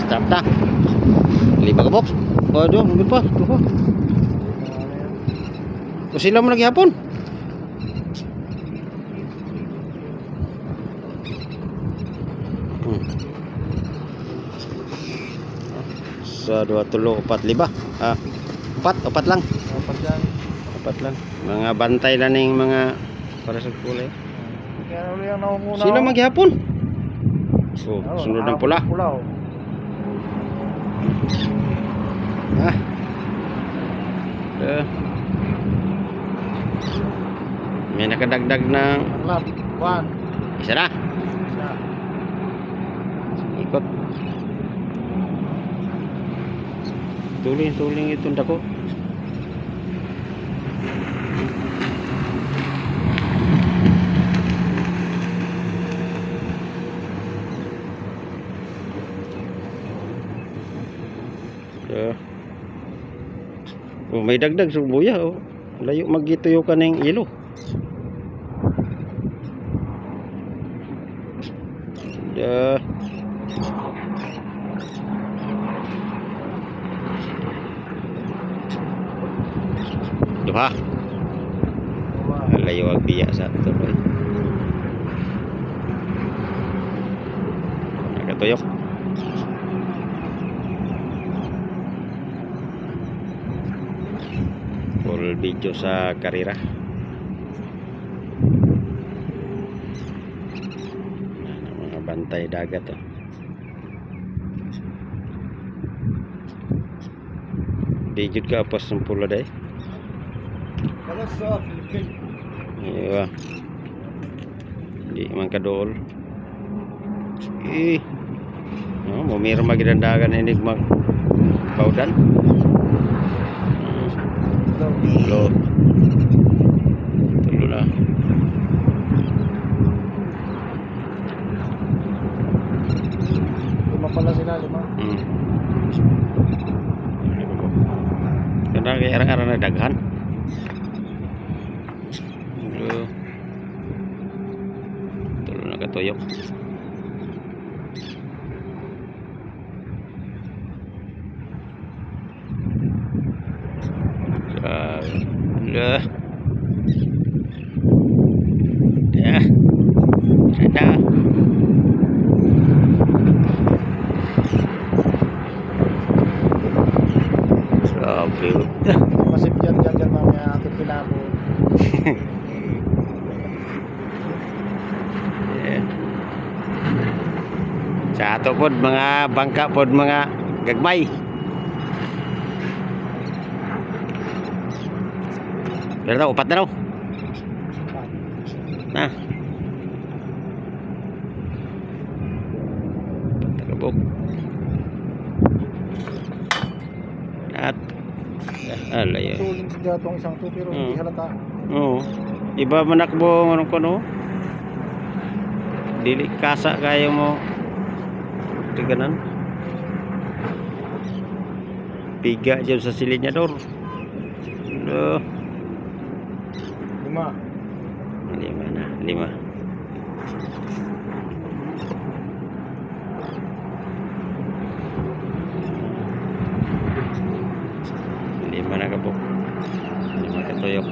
Stop na. Liba ka, Bok. Aduh, mungkin pa. Tuh pa. Sila mo lagi hapon. Sa 2, 3, 4, 5. 4 lang. 4 lang. Mga bantay lang ning mga para sa kulay. Sila maghihapon. Oh, sunod ng pula. May nakadagdag ng isa na. Ikot. Tuling itong dako. Oh, may dagdag subuya. Oh. Layo magituyo ka ng ilo. Duha. Layo ang biya sa ito. Nakatuyok. Full video sa karera. Mga bantay dagat. Oh. Di ka pas ng pula day. Sa Philippines. Iya. Di man kadol. No, mumirma gidandagan ini mag baudan. Lo. Tulo na. Lima pala sila, 5. Karena kaya arang-arang na daghan. Tulo na katuyok. Dah. Dah. Dah. Sabi. Masih jalan-jalan mamanya atik pilaku. Satu pun mga bangka pun mga gagmay. Berapa 4 na raw? Nah. Tagabok. At alay. Tuling sa gatong isang to pero hindi halata. Oo. Iba manakbo ng kuno. Dili kasa kaya mo. Tiganan. Piga dyan sa silinyador. Loh. 5 na, 5. Lima na kapok. 5 katuyok.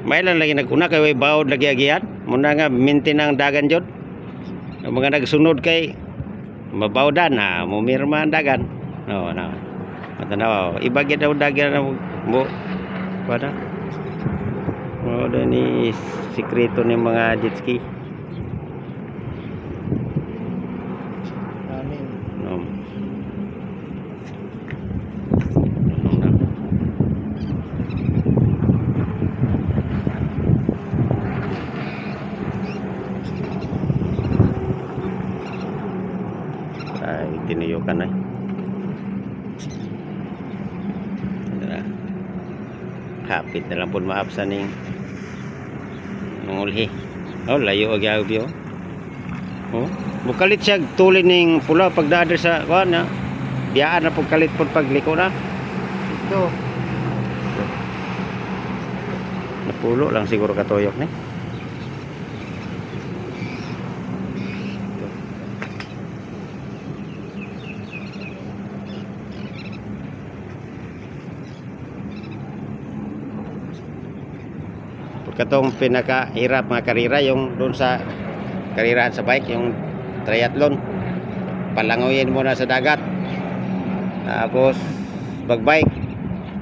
May lang lagi naguna kay bawod lagi agian. Muna nga minti ng dagan jod. Ang mga nagsunod kay mabawdan na mumirma ang dagan. No. Matanaw, ibagi daw dagan mo pada. Oh, ni sikreto ni mga jet ski. Amin. No. Ay, tinuyukan na. Kapit na lang po maapsan ng ulhi. Oh, layo agyaw biyo. Oh, bukalit siya tulin ning pula pagdadar sa kuan na. Biyaan na pagkalit pod pagliko na. Ito. Napulo lang siguro katuyok ni. katong pinakahirap mga karira yung doon sa karirahan sa bike, yung triathlon. Palangoyin mo na sa dagat, tapos magbike,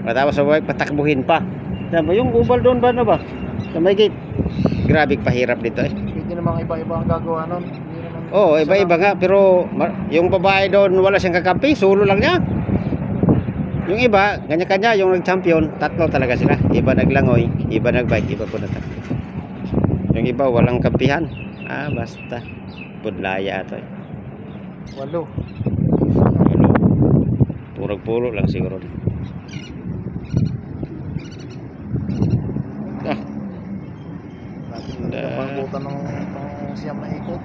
matapos sa bike patakbuhin pa. Tama yung ubal doon ba, ano ba sa may gate. Grabe pahirap dito eh. Hindi naman iba-iba ang gagawa nun. Hindi naman Oo, iba-iba nga, pero yung babae doon wala siyang kakampi, solo lang niya. Yung iba, kanya-kanya, yung nag-champion, tatlo talaga sila. Iba naglangoy, iba nagbike, iba po natakbo. Yung iba walang kampihan. Basta budlaya ito eh. 8. Walo. Purog-puro lang siguro. Pangbutan ng siyam na ikot.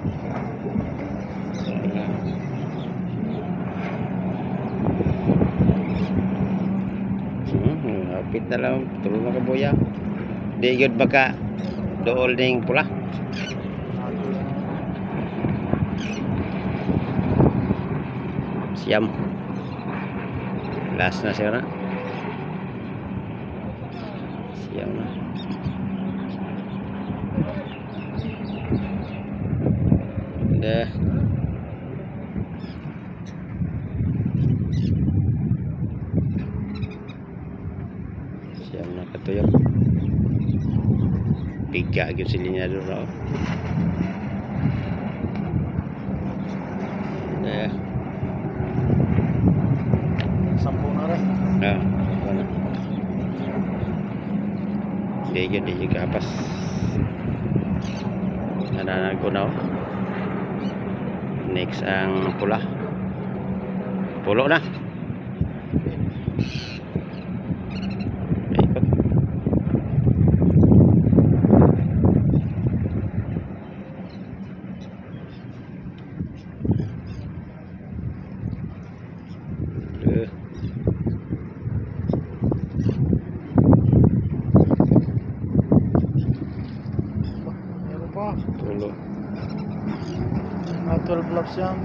Hapit na lang, tulong na kabuya. Di good baka dool ning pula. Siyam. Last na siya na. Siyam na. Dah. Siyam na katuyok. Tiga gyud silinya dulu. Dah. 10 na rin. Wala. Di juga pas. Anak-anak ko na. Next ang pula. Pulo na. Ikot. Meron pa. Pulo. 12 laps yan.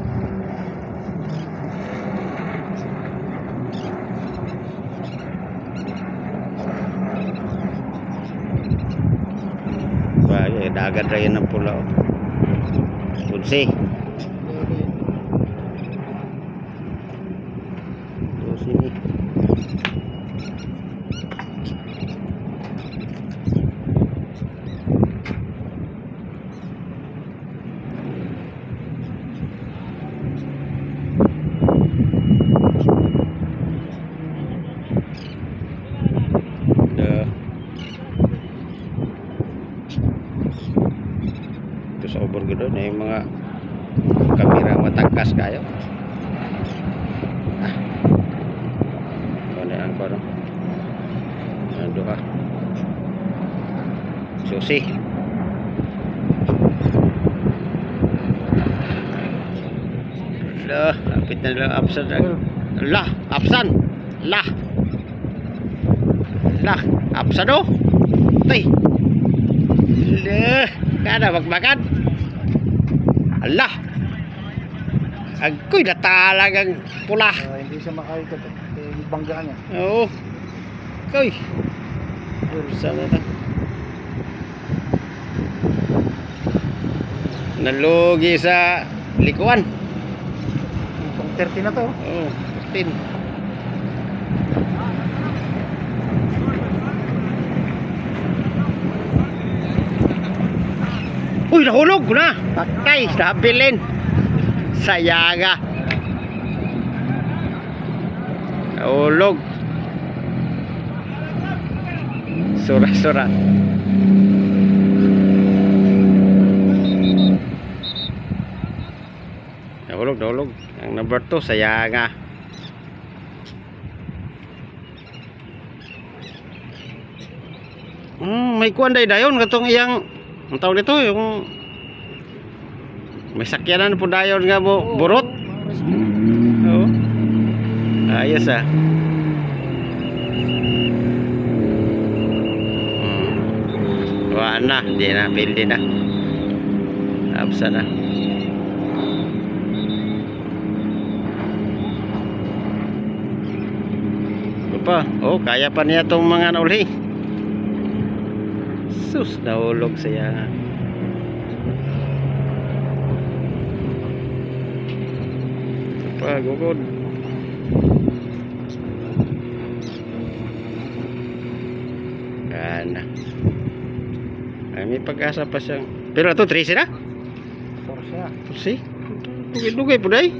Bagay, dagat rin ng pula. Punsi. Sini. Ito sa obor ko doon yung mga kamera matangkas kayo. Ano ang kono? Ando ka. Susi. Lah, lapit na lang absan. Lah, absan. Lah. Lah, absan do. Tay. Lah, kada magmakan. Allah. Agoy natalag ang pula. Hindi siya makaikot. Banggaan niya. Oo. Koy. Sana ta. Nalugi sa likuan. Itong 30 na to. Oo, 15. Uy, nahulog ko na. Patay, nabilin. Sayaga. Nahulog. Sura-sura. Nahulog. Ang number 2, sayaga. May kuan dayon katong iyang ang tawag nito yung may sakyanan po dayon nga mo burot. Oo. Ayos ah. Wala na, di na pildi na. Absa na. Pa, kaya pa niya tong mga nauli. Sus, nahulog siya. Pagugod. Kana. Ay, may pag-asa pa siyang. Pero ito, 13 na? Force niya. Si? Dugay-dugay po dahi.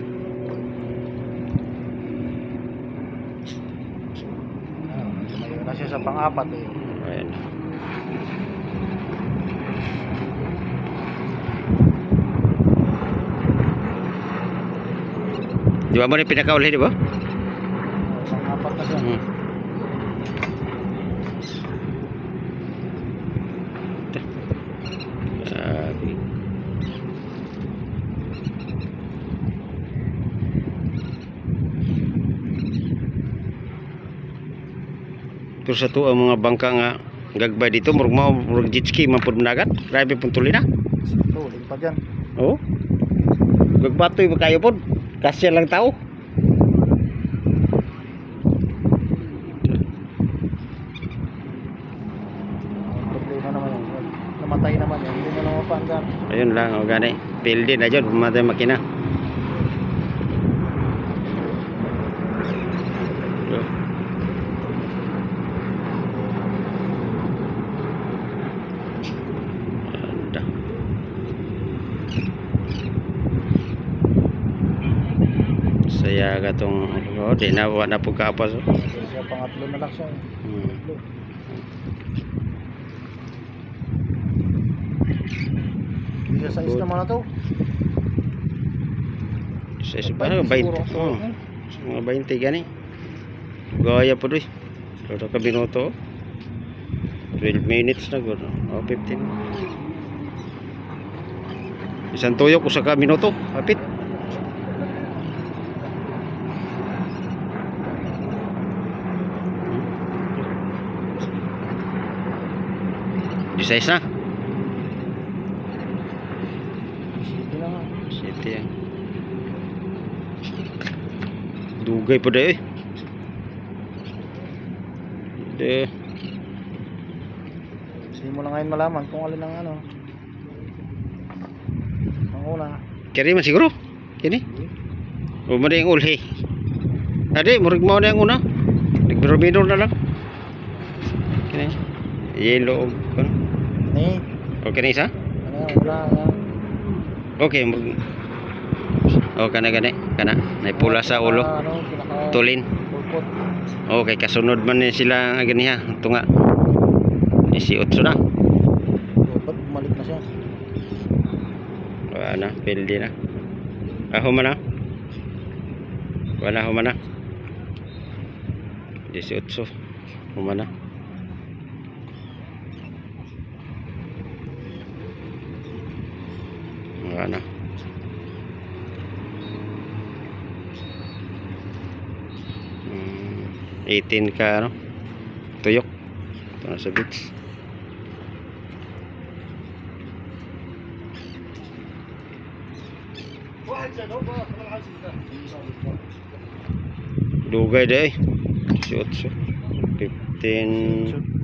Mayroon na siya sa pang-apat eh. Ayan. Di ba mo na pinakauli, di ba? Pang-apat na siya. Hmm. Grabe. Pero sa to ang mga bangka nga gagbay dito murag jet ski man pud managat. Grabe pun tuli na. Ito, pa dyan. Oh. Gagbatoy ba kayo pod? Kasya lang tao. Problema naman yun. Namatay naman yan. Hindi na lang mapaandar. Ayun lang o gani. Pildi na dyan pumatay makina. Oh. Anda. Saya katong oh, di na wala po kapas. Oh. Siya pangatlo na lang siya. Pangatlo. Hindi sa is naman na to. Sa isa pa 20. Oh. Mga 20 gani. Gaya po doy. Pero ka binoto. 12 minutes na gud. Oh, 15. Isang tuyok usa ka minuto. Hapit. Di-size na. Sige na nga. City yan. Dugay po dahil. De. Hindi mo na ngayon malaman kung alin ang ano. Ang una. Kari man siguro. Kini. O man yung ulhi. Adi, murig mo na yung una. Nagbiro-biro na lang. Kini. Yellow. Ni. Okay na isa? Ano yan? Wala yan. Okay. O kana gani. Kana. Naipula sa ulo. Ano, pinaka- Tulin. pulpot. Okay, kasunod man ni sila nga gani ha. Ito nga. 18 na. Ba't bumalik na siya? Wala na, pildi na. Aho man na. Wala ho man na. 18. Humana. Wala na. Hmm, 18 ka ano? Tuyok. Ito na sa beach. Dugay deh. 18. 15.